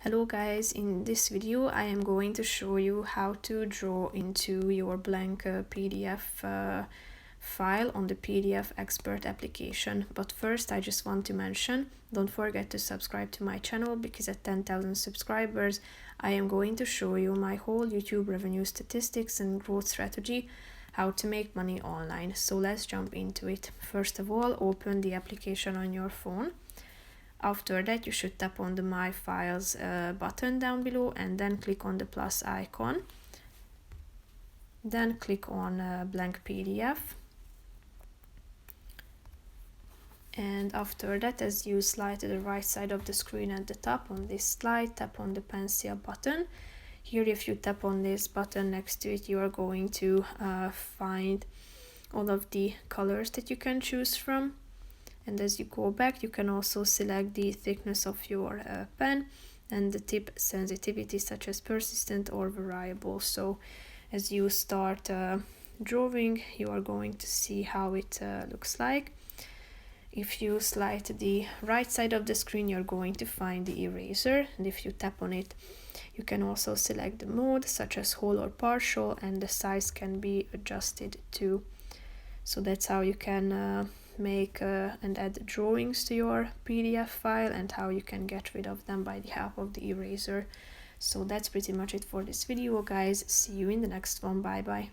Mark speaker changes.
Speaker 1: Hello guys, in this video I am going to show you how to draw into your blank PDF file on the PDF Expert application. But first I just want to mention, don't forget to subscribe to my channel, because at 10,000 subscribers I am going to show you my whole YouTube revenue statistics and growth strategy, how to make money online. So let's jump into it. First of all, open the application on your phone. After that, you should tap on the My Files button down below and then click on the plus icon. Then click on blank PDF. And after that, as you slide to the right side of the screen at the top on this slide, tap on the pencil button. Here, if you tap on this button next to it, you are going to find all of the colors that you can choose from. And as you go back, you can also select the thickness of your pen and the tip sensitivity, such as persistent or variable. So as you start drawing, you are going to see how it looks like. If you slide to the right side of the screen, you're going to find the eraser, and if you tap on it, you can also select the mode, such as whole or partial, and the size can be adjusted too. So that's how you can make and add drawings to your PDF file, and how you can get rid of them by the help of the eraser. So that's pretty much it for this video, guys. See you in the next one. Bye bye.